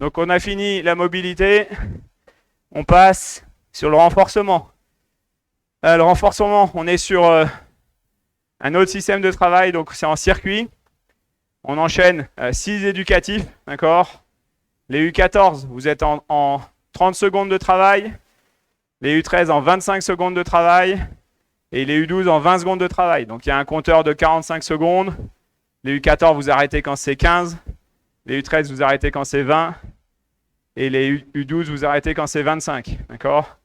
Donc on a fini la mobilité, on passe sur le renforcement. Le renforcement, on est sur un autre système de travail, donc c'est en circuit. On enchaîne 6 éducatifs, d'accord? Les U14, vous êtes en 30 secondes de travail, les U13 en 25 secondes de travail, et les U12 en 20 secondes de travail. Donc il y a un compteur de 45 secondes. Les U14, vous arrêtez quand c'est 15. Les U13, vous arrêtez quand c'est 20. Et les U12, vous arrêtez quand c'est 25. D'accord?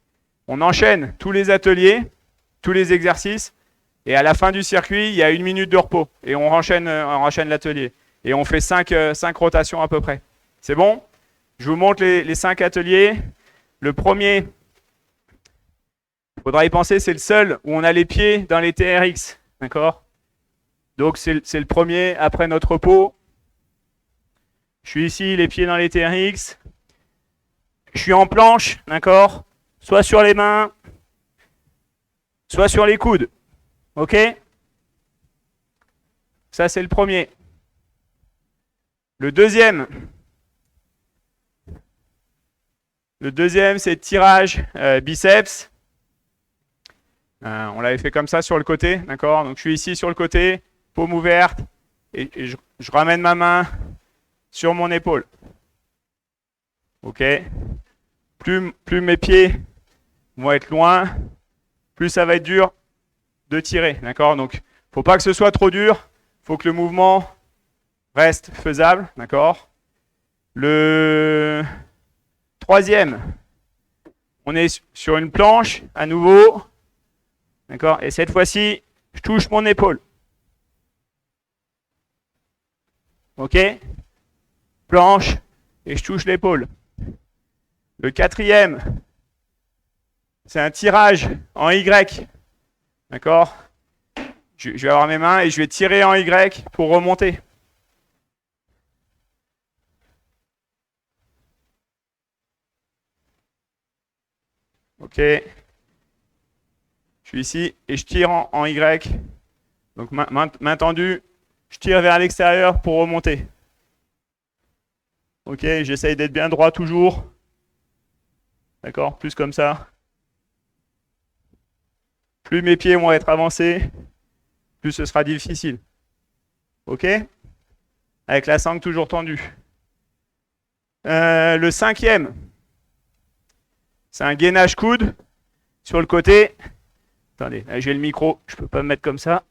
On enchaîne tous les ateliers, tous les exercices. Et à la fin du circuit, il y a 1 minute de repos. Et on enchaîne l'atelier. Et on fait 5 rotations à peu près. C'est bon? Je vous montre les 5 ateliers. Le premier, il faudra y penser, c'est le seul où on a les pieds dans les TRX. D'accord? Donc c'est le premier après notre repos. Je suis ici, les pieds dans les TRX. Je suis en planche, d'accord? Soit sur les mains, soit sur les coudes. Ok? Ça, c'est le premier. Le deuxième, c'est tirage biceps. On l'avait fait comme ça sur le côté, d'accord? Donc je suis ici sur le côté, paume ouverte, et je ramène ma main sur mon épaule. Ok? Plus mes pieds vont être loin, plus ça va être dur de tirer, d'accord? Donc, il ne faut pas que ce soit trop dur, il faut que le mouvement reste faisable, d'accord? Le troisième, on est sur une planche, à nouveau, d'accord? Et cette fois-ci, je touche mon épaule. Ok? Planche, et je touche l'épaule. Le quatrième, c'est un tirage en Y. D'accord? Je vais avoir mes mains et je vais tirer en Y pour remonter. Ok? Je suis ici et je tire en Y. Donc main tendue, je tire vers l'extérieur pour remonter. Ok? J'essaye d'être bien droit toujours. D'accord? Plus comme ça. Plus mes pieds vont être avancés, plus ce sera difficile. Ok? Avec la sangle toujours tendue. Le cinquième, c'est un gainage coude sur le côté. Attendez, là j'ai le micro, je ne peux pas me mettre comme ça.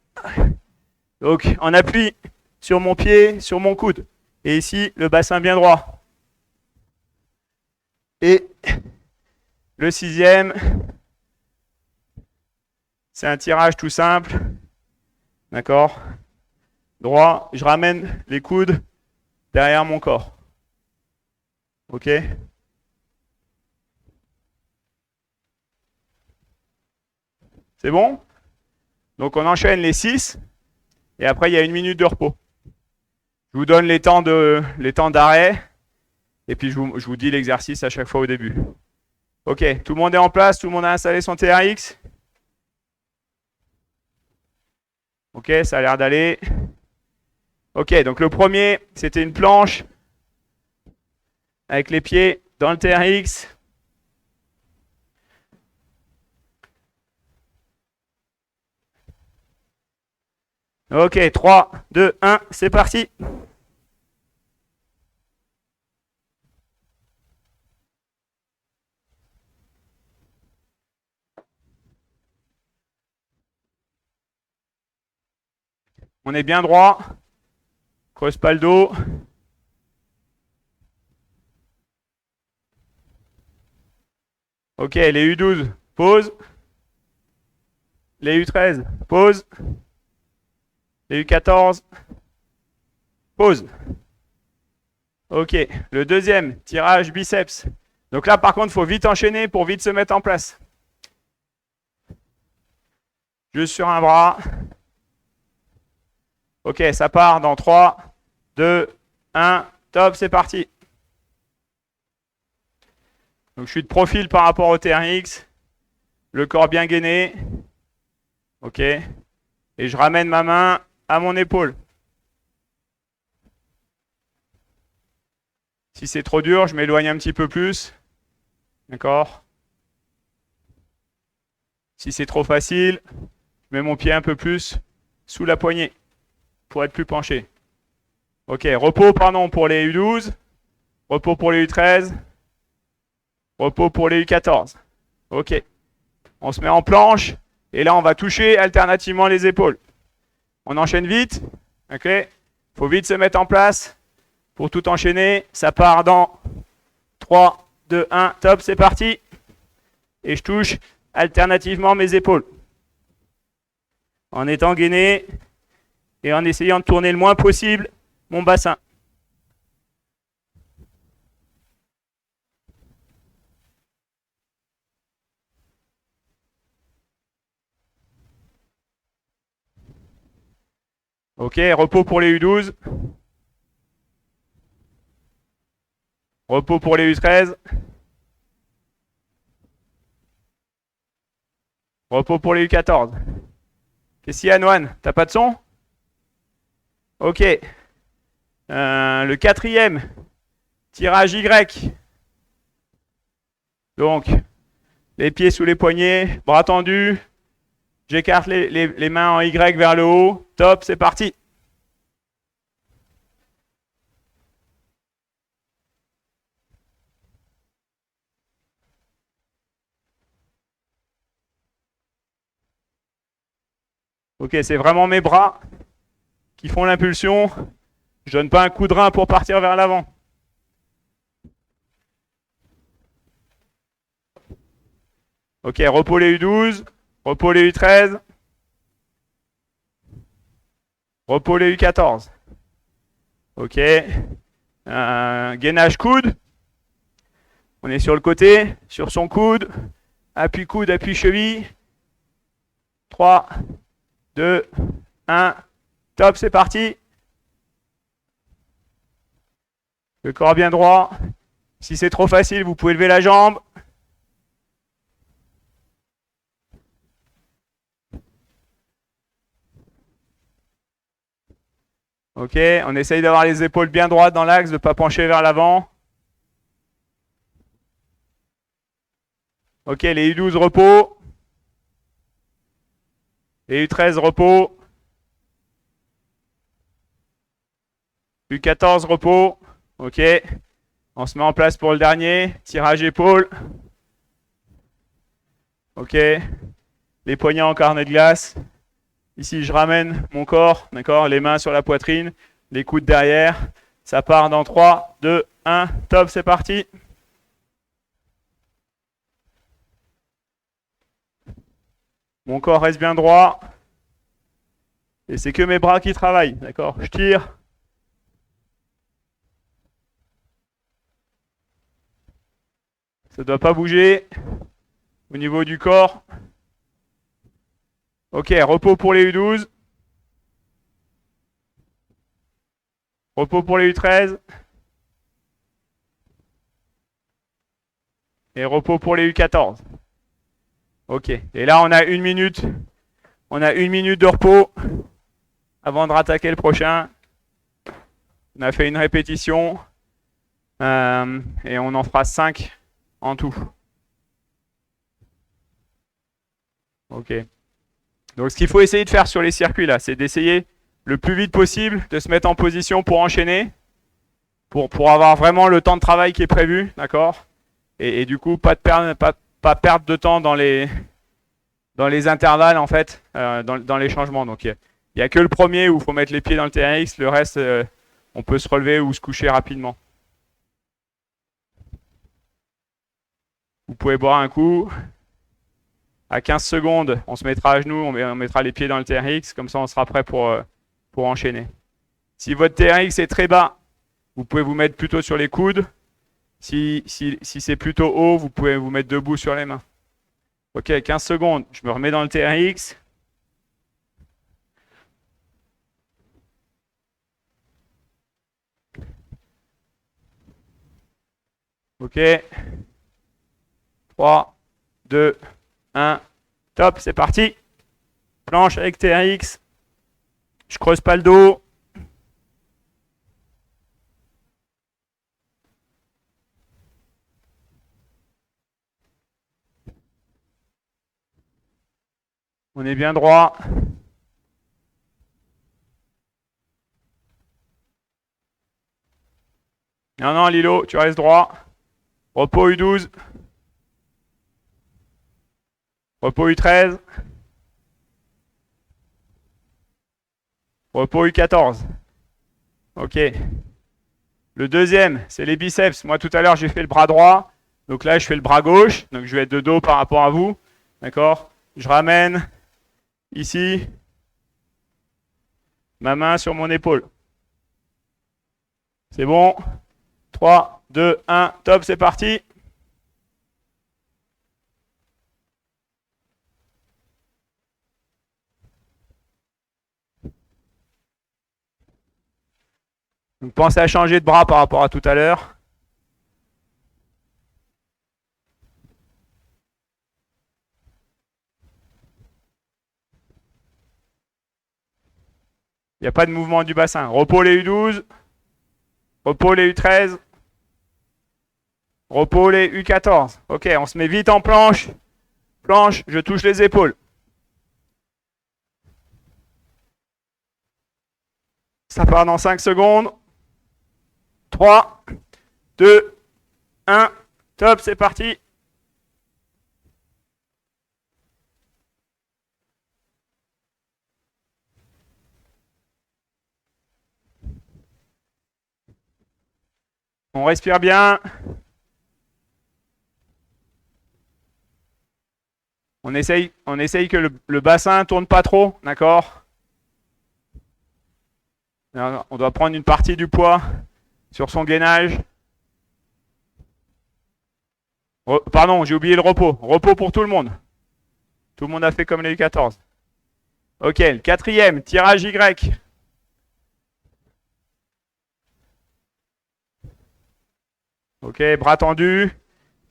Donc, on appuie sur mon pied, sur mon coude. Et ici, le bassin bien droit. Et le sixième, c'est un tirage tout simple. D'accord? Droit, je ramène les coudes derrière mon corps. Ok? C'est bon? Donc on enchaîne les 6 et après il y a 1 minute de repos. Je vous donne les temps d'arrêt et puis je vous dis l'exercice à chaque fois au début. Ok, tout le monde est en place, tout le monde a installé son TRX. Ok, ça a l'air d'aller. Ok, donc le premier, c'était une planche avec les pieds dans le TRX. Ok, 3, 2, 1, c'est parti. On est bien droit. Creuse pas le dos. Ok, les U12, pause. Les U13, pause. Les U14, pause. Ok, le deuxième, tirage biceps. Donc là, par contre, il faut vite enchaîner pour vite se mettre en place. Juste sur un bras. Ok, ça part dans 3, 2, 1, top, c'est parti. Donc je suis de profil par rapport au TRX. Le corps bien gainé. Ok. Et je ramène ma main à mon épaule. Si c'est trop dur, je m'éloigne un petit peu plus. D'accord? Si c'est trop facile, je mets mon pied un peu plus sous la poignée pour être plus penché. Ok, repos, pardon, pour les U12. Repos pour les U13. Repos pour les U14. Ok. On se met en planche. Et là, on va toucher alternativement les épaules. On enchaîne vite. Ok. Faut vite se mettre en place pour tout enchaîner. Ça part dans 3, 2, 1. Top, c'est parti. Et je touche alternativement mes épaules. En étant gainé et en essayant de tourner le moins possible mon bassin. Ok, repos pour les U12. Repos pour les U13. Repos pour les U14. Qu'est-ce qu'il y a, Noan? T'as pas de son? Ok. Le quatrième, tirage Y. Donc, les pieds sous les poignets, bras tendus. J'écarte les mains en Y vers le haut. Top, c'est parti. Ok, c'est vraiment mes bras qui font l'impulsion. Je donne pas un coup de rein pour partir vers l'avant. Ok, repos les U12, repos les U13, repos les U14. Ok, gainage coude. On est sur le côté, sur son coude. Appui coude, appui cheville. 3, 2, 1. Top, c'est parti. Le corps bien droit. Si c'est trop facile, vous pouvez lever la jambe. Ok, on essaye d'avoir les épaules bien droites dans l'axe, de ne pas pencher vers l'avant. Ok, les U12 repos. Les U13 repos. U14 repos. Ok, on se met en place pour le dernier. Tirage épaule. Ok, les poignets en carnet de glace. Ici, je ramène mon corps, d'accord, les mains sur la poitrine, les coudes derrière. Ça part dans 3, 2, 1. Top, c'est parti. Mon corps reste bien droit. Et c'est que mes bras qui travaillent, d'accord? Je tire. Ça ne doit pas bouger au niveau du corps. Ok, repos pour les U12. Repos pour les U13. Et repos pour les U14. Ok, et là on a 1 minute. On a 1 minute de repos avant de rattaquer le prochain. On a fait une répétition. Et on en fera 5 en tout. Ok. Donc ce qu'il faut essayer de faire sur les circuits là, c'est d'essayer le plus vite possible de se mettre en position pour enchaîner, pour avoir vraiment le temps de travail qui est prévu, d'accord? Et du coup, pas perdre de temps dans les intervalles en fait, dans les changements. Donc il n'y a que le premier où il faut mettre les pieds dans le TRX, le reste, on peut se relever ou se coucher rapidement. Vous pouvez boire un coup. À 15 secondes, on se mettra à genoux, on mettra les pieds dans le TRX, comme ça on sera prêt pour enchaîner. Si votre TRX est très bas, vous pouvez vous mettre plutôt sur les coudes. Si c'est plutôt haut, vous pouvez vous mettre debout sur les mains. Ok, 15 secondes, je me remets dans le TRX. Ok. 3, 2, 1. Top, c'est parti. Planche avec TRX. Je creuse pas le dos. On est bien droit. Non, non, Lilo, tu restes droit. Repos U12. Repos U13. Repos U14. Ok. Le deuxième, c'est les biceps. Moi, tout à l'heure, j'ai fait le bras droit. Donc là, je fais le bras gauche. Donc, je vais être de dos par rapport à vous. D'accord? Je ramène ici ma main sur mon épaule. C'est bon? 3, 2, 1, top, c'est parti. Donc, pensez à changer de bras par rapport à tout à l'heure. Il n'y a pas de mouvement du bassin. Repos les U12. Repos les U13. Repos les U14. Ok, on se met vite en planche. Planche, je touche les épaules. Ça part dans 5 secondes. 3, 2, 1. Top, c'est parti. On respire bien. On essaye que le bassin ne tourne pas trop, d'accord? On doit prendre une partie du poids sur son gainage. Pardon, j'ai oublié le repos. Repos pour tout le monde. Tout le monde a fait comme les U14. Ok, le quatrième, tirage Y. Ok, bras tendus.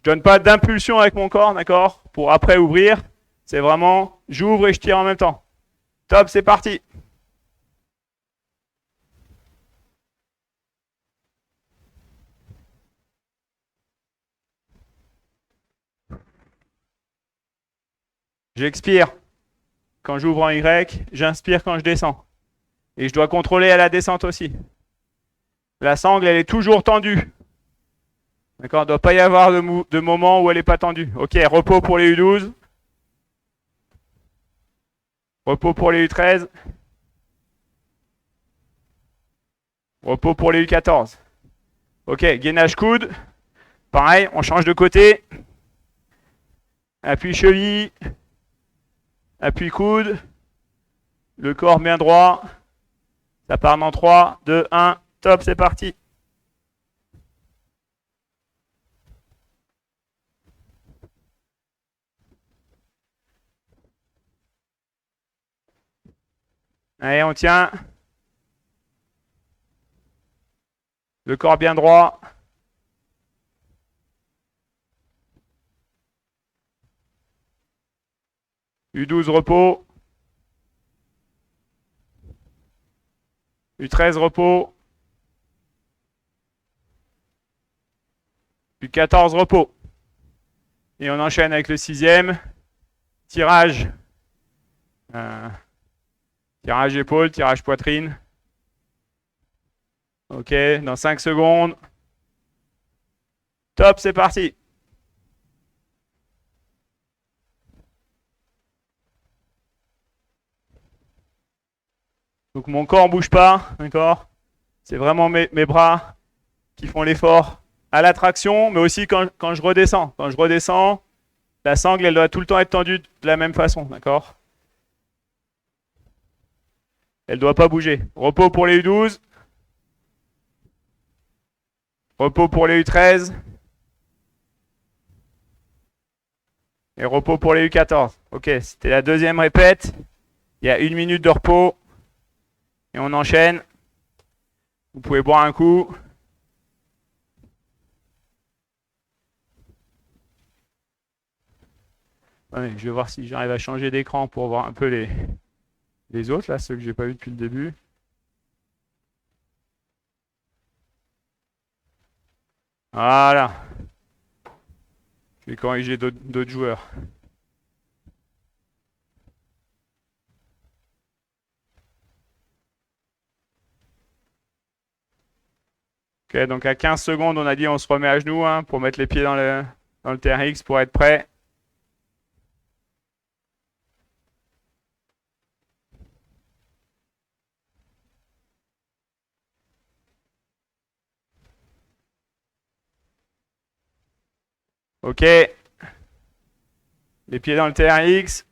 Je donne pas d'impulsion avec mon corps, d'accord? Pour après ouvrir. C'est vraiment, j'ouvre et je tire en même temps. Top, c'est parti. J'expire quand j'ouvre en Y, j'inspire quand je descends. Et je dois contrôler à la descente aussi. La sangle, elle est toujours tendue. D'accord? Il ne doit pas y avoir de moment où elle n'est pas tendue. Ok, repos pour les U12. Repos pour les U13. Repos pour les U14. Ok, gainage coude. Pareil, on change de côté. Appui cheville. Appui coude. Le corps bien droit. Ça part dans 3, 2, 1. Top, c'est parti. Allez, on tient. Le corps bien droit. U12 repos. U13 repos. U14 repos. Et on enchaîne avec le sixième. Tirage. Tirage épaule, tirage poitrine. Ok, dans 5 secondes. Top, c'est parti. Donc mon corps ne bouge pas, d'accord? C'est vraiment mes bras qui font l'effort à la traction, mais aussi quand je redescends. Quand je redescends, la sangle, elle doit tout le temps être tendue de la même façon, d'accord? Elle ne doit pas bouger. Repos pour les U12. Repos pour les U13. Et repos pour les U14. Ok, c'était la deuxième répète. Il y a 1 minute de repos. Et on enchaîne. Vous pouvez boire un coup. Ouais, je vais voir si j'arrive à changer d'écran pour voir un peu les autres, là, ceux que j'ai pas vus depuis le début. Voilà. Je vais corriger d'autres joueurs. Ok, donc à 15 secondes, on a dit on se remet à genoux hein, pour mettre les pieds dans le TRX pour être prêt. Ok. Les pieds dans le TRX.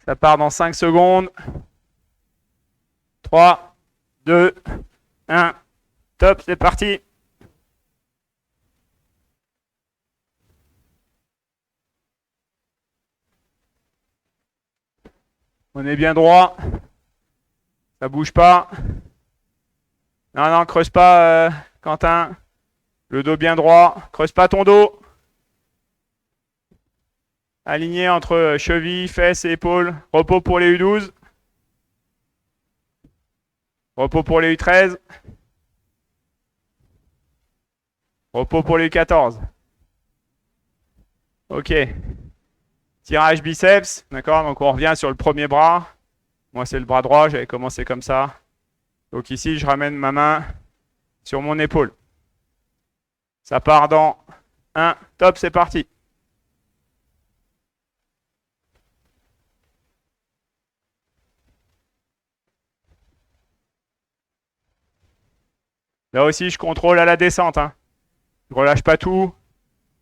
Ça part dans 5 secondes. 3, 2, 1. Top, c'est parti. On est bien droit. Ça bouge pas. Non, non, creuse pas, Quentin. Le dos bien droit. Creuse pas ton dos. Aligné entre cheville, fesses et épaules. Repos pour les U12. Repos pour les U13. Repos pour les U14. Ok. Tirage biceps. D'accord, donc on revient sur le premier bras. Moi, c'est le bras droit. J'avais commencé comme ça. Donc ici, je ramène ma main sur mon épaule. Ça part dans 1. Top, c'est parti. Là aussi, je contrôle à la descente. Hein. Je relâche pas tout.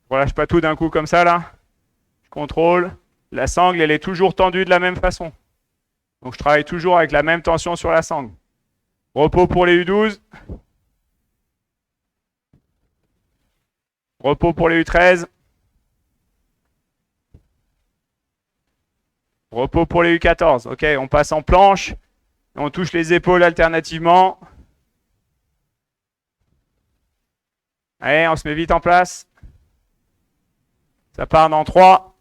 Je relâche pas tout d'un coup comme ça, là. Je contrôle. La sangle, elle est toujours tendue de la même façon. Donc, je travaille toujours avec la même tension sur la sangle. Repos pour les U12. Repos pour les U13. Repos pour les U14. Ok, on passe en planche. On touche les épaules alternativement. Allez, on se met vite en place. Ça part dans 3,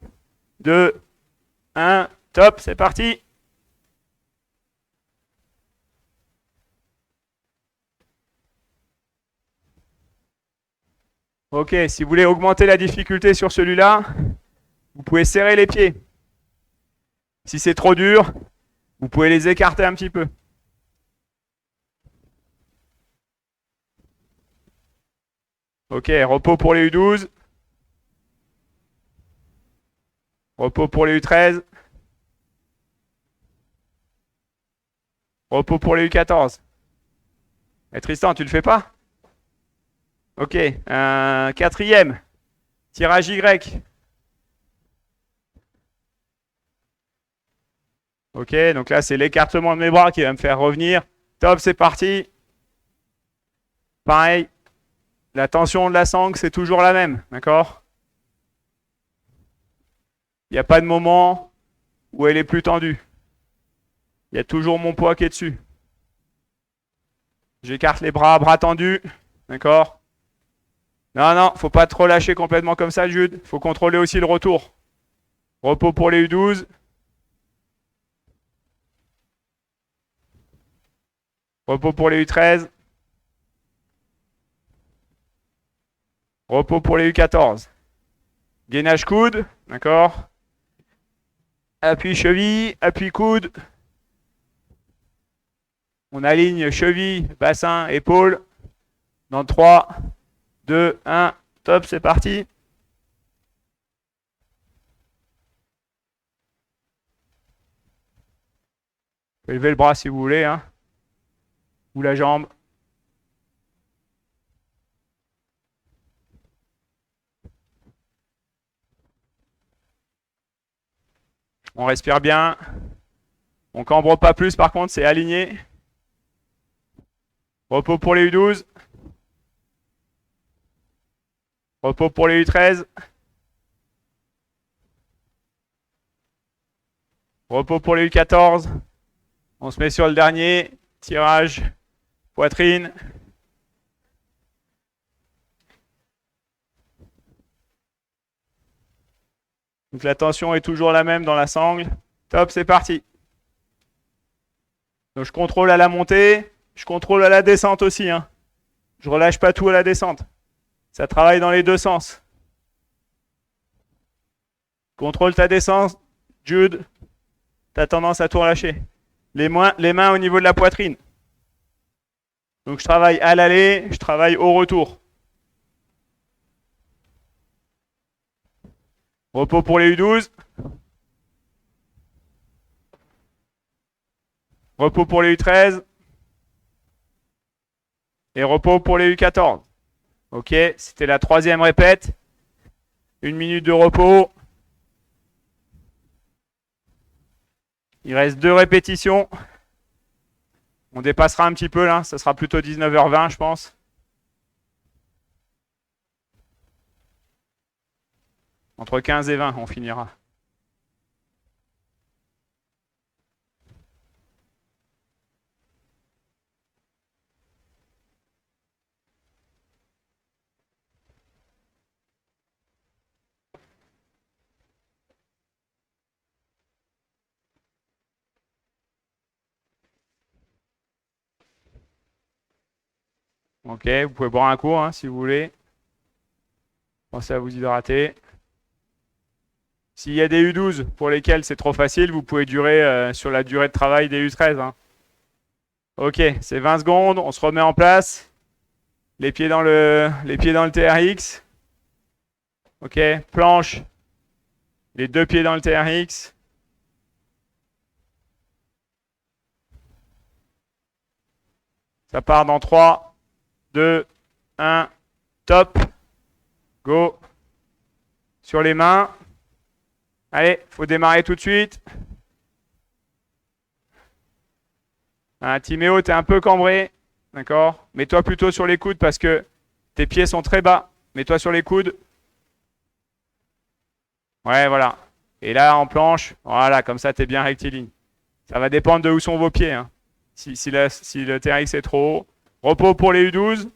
2, 1. Top, c'est parti. Ok, si vous voulez augmenter la difficulté sur celui-là, vous pouvez serrer les pieds. Si c'est trop dur, vous pouvez les écarter un petit peu. Ok, repos pour les U12. Repos pour les U13. Repos pour les U14. Et Tristan, tu le fais pas? Ok, quatrième. Tirage Y. Ok, donc là, c'est l'écartement de mes bras qui va me faire revenir. Top, c'est parti. Pareil, la tension de la sangle, c'est toujours la même, d'accord? Il n'y a pas de moment où elle est plus tendue. Il y a toujours mon poids qui est dessus. J'écarte les bras, bras tendus, d'accord? Non, non, faut pas trop lâcher complètement comme ça, Jude. Faut contrôler aussi le retour. Repos pour les U12. Repos pour les U13. Repos pour les U14. Gainage coude, d'accord? Appui cheville, appui coude. On aligne cheville, bassin, épaule. Dans 3, 2, 1. Top, c'est parti. Vous pouvez lever le bras si vous voulez, hein. Ou la jambe. On respire bien. On cambre pas plus, par contre, c'est aligné. Repos pour les U12. Repos pour les U13. Repos pour les U14. On se met sur le dernier. Tirage. Poitrine. Donc la tension est toujours la même dans la sangle. Top, c'est parti. Donc je contrôle à la montée. Je contrôle à la descente aussi. Hein. Je relâche pas tout à la descente. Ça travaille dans les deux sens. Contrôle ta descente. Jude, tu as tendance à tout relâcher. Les mains au niveau de la poitrine. Donc je travaille à l'aller, je travaille au retour. Repos pour les U12. Repos pour les U13. Et repos pour les U14. Ok, c'était la 3e répète. 1 minute de repos. Il reste 2 répétitions. On dépassera un petit peu là, ça sera plutôt 19h20 je pense. Entre 15 et 20, on finira. Ok, vous pouvez boire un coup hein, si vous voulez. Pensez à vous hydrater. S'il y a des U12 pour lesquels c'est trop facile, vous pouvez durer sur la durée de travail des U13. Hein. Ok, c'est 20 secondes, on se remet en place. Les pieds dans le TRX. Ok, planche. Les 2 pieds dans le TRX. Ça part dans 3, 2, 1, top. Go. Sur les mains. Allez, faut démarrer tout de suite. Timéo, t'es un peu cambré. D'accord? Mets-toi plutôt sur les coudes parce que tes pieds sont très bas. Mets-toi sur les coudes. Ouais, voilà. Et là, en planche, voilà, comme ça, t'es bien rectiligne. Ça va dépendre de où sont vos pieds. Hein. Si le TRX est trop haut. Repos pour les U12.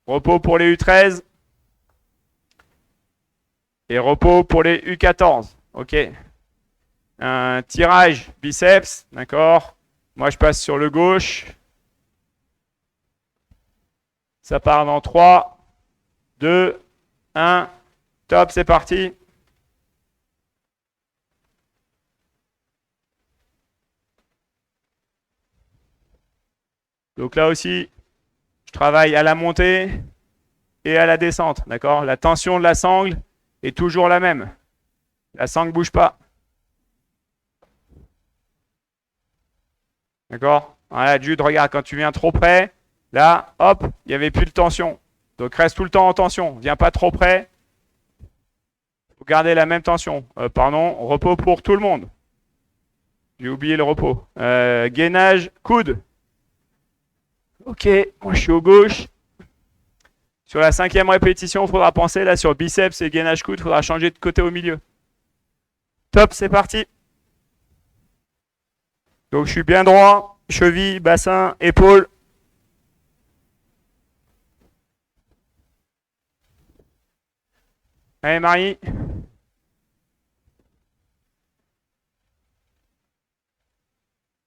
Repos pour les U13. Et repos pour les U14. Ok. Un tirage biceps. D'accord. Moi, je passe sur le gauche. Ça part dans 3, 2, 1. Top, c'est parti. Donc là aussi, je travaille à la montée et à la descente. D'accord? La tension de la sangle est toujours la même. La sangle ne bouge pas. D'accord? Voilà, Jude, regarde, quand tu viens trop près, là, hop, il n'y avait plus de tension. Donc reste tout le temps en tension. Viens pas trop près. Faut garder la même tension. Pardon, repos pour tout le monde. J'ai oublié le repos. Gainage, coude. Ok, moi je suis au gauche. Sur la 5e répétition, il faudra penser là sur biceps et gainage coude, il faudra changer de côté au milieu. Top, c'est parti. Donc je suis bien droit, cheville, bassin, épaule. Allez Marie.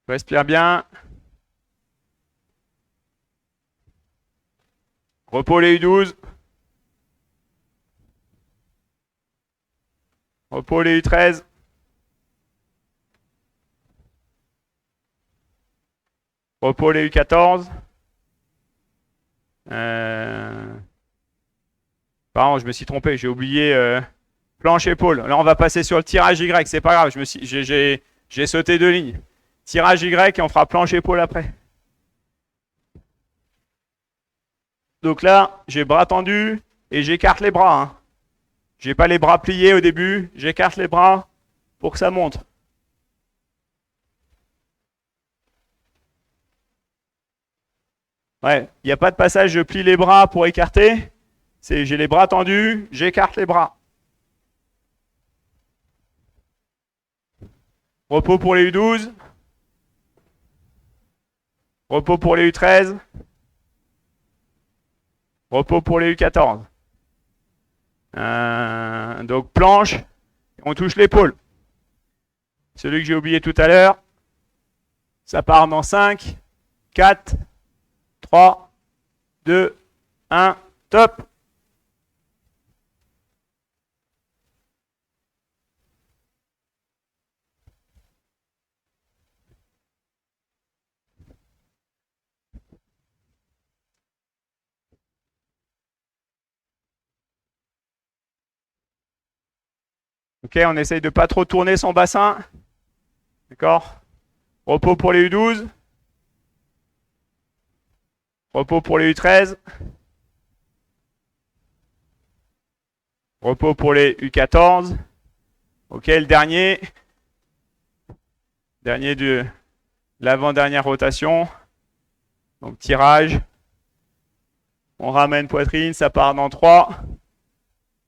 Respire bien. Repos les U12. Repos les U13. Repos les U14. Pardon, je me suis trompé, j'ai oublié planche épaule. Là, on va passer sur le tirage Y, c'est pas grave, j'ai sauté 2 lignes. Tirage Y et on fera planche épaule après. Donc là, j'ai bras tendus et j'écarte les bras. Hein. J'ai pas les bras pliés au début, j'écarte les bras pour que ça monte. Ouais, il n'y a pas de passage, je plie les bras pour écarter. J'ai les bras tendus, j'écarte les bras. Repos pour les U12. Repos pour les U13. Repos pour les U14. Donc planche, on touche l'épaule. Celui que j'ai oublié tout à l'heure. Ça part dans 5, 4, 3, 2, 1, top. Ok, on essaye de ne pas trop tourner son bassin. D'accord? Repos pour les U12. Repos pour les U13. Repos pour les U14. Ok, le dernier. Dernier de l'avant-dernière rotation. Donc tirage. On ramène poitrine, ça part dans 3,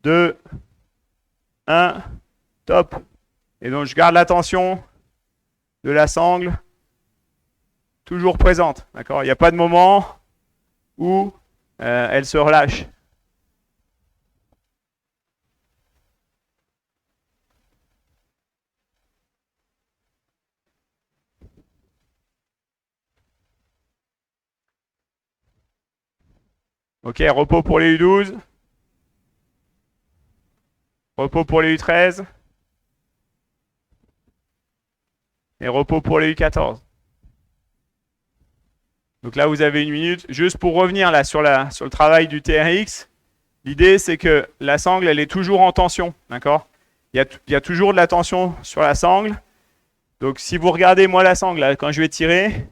2, 1, top. Et donc je garde la tension de la sangle toujours présente. D'accord? Il n'y a pas de moment où elle se relâche. Ok, repos pour les U12. Repos pour les U13. Et repos pour les U14. Donc là, vous avez une minute. Juste pour revenir là sur le travail du TRX, l'idée c'est que la sangle, elle est toujours en tension. D'accord? Il y a toujours de la tension sur la sangle. Donc si vous regardez moi la sangle, là, quand je vais tirer,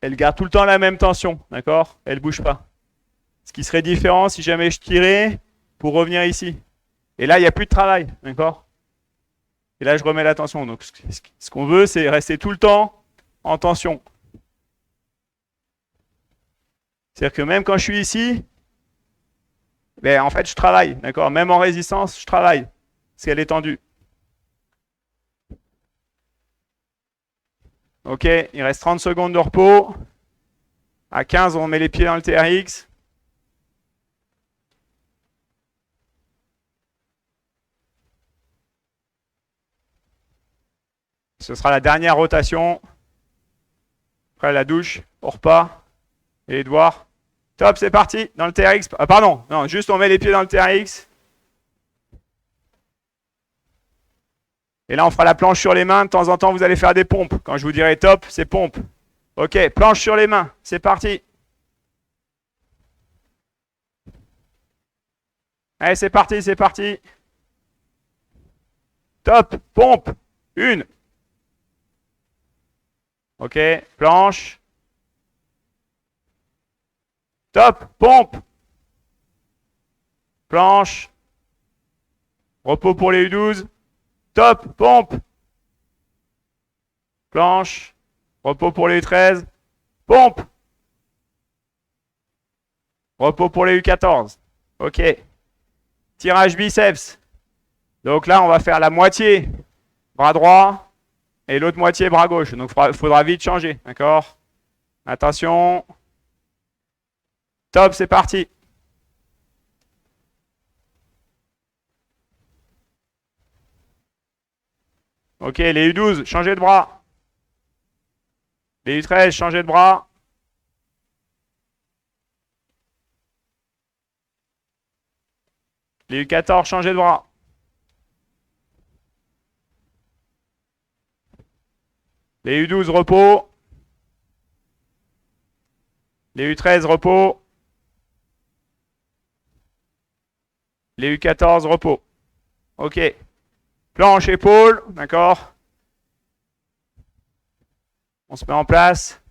elle garde tout le temps la même tension. D'accord? Elle ne bouge pas. Ce qui serait différent si jamais je tirais pour revenir ici. Et là, il n'y a plus de travail. D'accord? Et là, je remets la tension. Donc ce qu'on veut, c'est rester tout le temps en tension. C'est-à-dire que même quand je suis ici, ben, en fait, je travaille. D'accord? Même en résistance, je travaille. Parce qu'elle est tendue. Ok, il reste 30 secondes de repos. À 15, on met les pieds dans le TRX. Ce sera la dernière rotation. Après la douche, au repas. Et les devoirs. Top, c'est parti. Dans le TRX. Ah, pardon, non, juste on met les pieds dans le TRX. Et là, on fera la planche sur les mains. De temps en temps, vous allez faire des pompes. Quand je vous dirai top, c'est pompe. Ok, planche sur les mains. C'est parti. Allez, c'est parti, c'est parti. Top, pompe. Une. Ok, planche. Top, pompe. Planche. Repos pour les U12. Top, pompe. Planche. Repos pour les U13. Pompe. Repos pour les U14. Ok. Tirage biceps. Donc là, on va faire la moitié bras droit et l'autre moitié bras gauche. Donc il faudra vite changer. D'accord? Attention. Top, c'est parti. Ok, les U12, changez de bras. Les U13, changez de bras. Les U14, changez de bras. Les U12, repos. Les U13, repos. Les U14, repos. Ok. Planche, épaule, d'accord? On se met en place.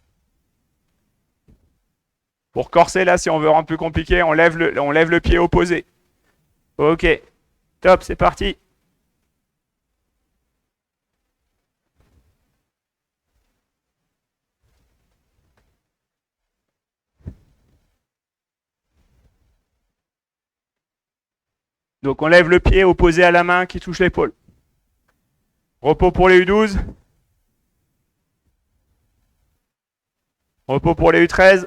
Pour corser, là, si on veut rendre plus compliqué, on lève le pied opposé. Ok. Top, c'est parti. Donc on lève le pied opposé à la main qui touche l'épaule. Repos pour les U12. Repos pour les U13.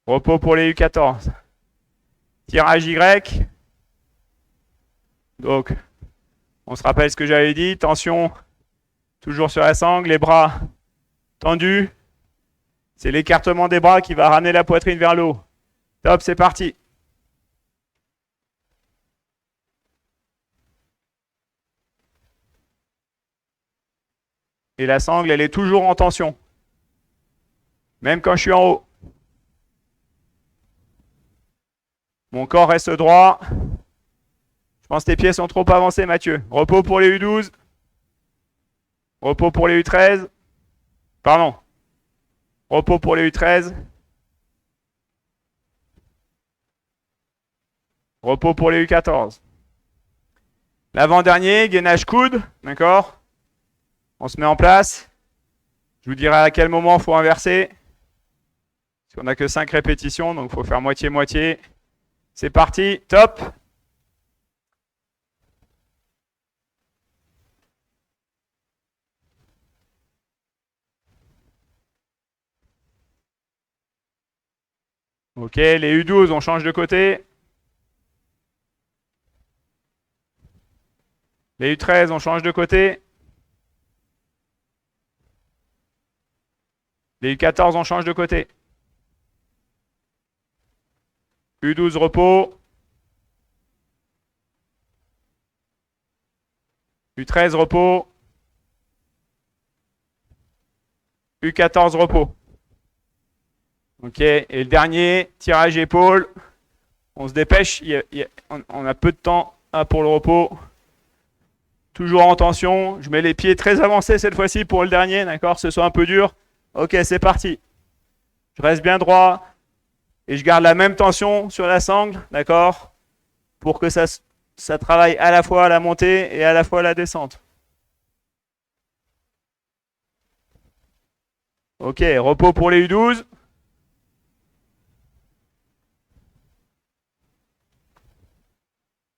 Repos pour les U14. Tirage Y. Donc, on se rappelle ce que j'avais dit. Tension toujours sur la sangle. Les bras tendus. C'est l'écartement des bras qui va ramener la poitrine vers le haut. Top, c'est parti. Et la sangle, elle est toujours en tension. Même quand je suis en haut. Mon corps reste droit. Je pense que tes pieds sont trop avancés, Mathieu. Repos pour les U12. Repos pour les U13. Pardon. Repos pour les U13. Repos pour les U14. L'avant-dernier, gainage coude, d'accord? On se met en place. Je vous dirai à quel moment il faut inverser. Parce qu'on n'a que 5 répétitions, donc il faut faire moitié-moitié. C'est parti, top! Ok, les U12, on change de côté. Les U13, on change de côté. Les U14, on change de côté. U12, repos. U13, repos. U14, repos. Ok, et le dernier, tirage épaule. On se dépêche, on a peu de temps pour le repos. Toujours en tension. Je mets les pieds très avancés cette fois-ci pour le dernier, d'accord? Ce soit un peu dur. Ok, c'est parti. Je reste bien droit et je garde la même tension sur la sangle, d'accord? Pour que ça travaille à la fois à la montée et à la fois à la descente. Ok, repos pour les U12.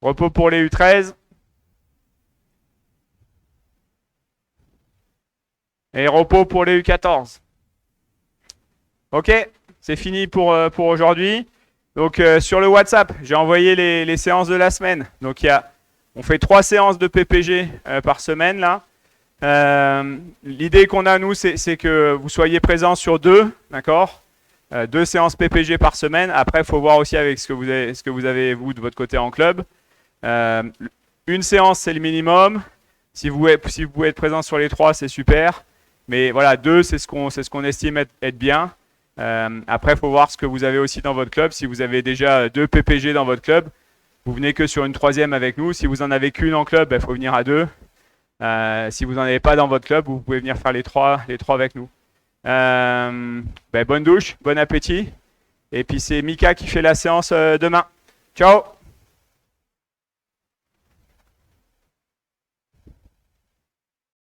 Repos pour les U13. Et repos pour les U14. Ok, c'est fini pour aujourd'hui. Donc sur le WhatsApp, j'ai envoyé les séances de la semaine. Donc on fait 3 séances de PPG par semaine là. L'idée qu'on a nous, c'est que vous soyez présents sur 2, d'accord? 2 séances PPG par semaine. Après, il faut voir aussi avec ce que vous avez vous de votre côté en club. Une séance, c'est le minimum. Si vous pouvez être présent sur les 3, c'est super. Mais voilà, 2, c'est ce qu'on estime être bien. Après, il faut voir ce que vous avez aussi dans votre club. Si vous avez déjà 2 PPG dans votre club, vous venez que sur une 3e avec nous. Si vous en avez qu'une en club, il faut venir à 2. Si vous n'en avez pas dans votre club, vous pouvez venir faire les 3 avec nous. Bonne douche, bon appétit. Et puis c'est Mika qui fait la séance demain. Ciao!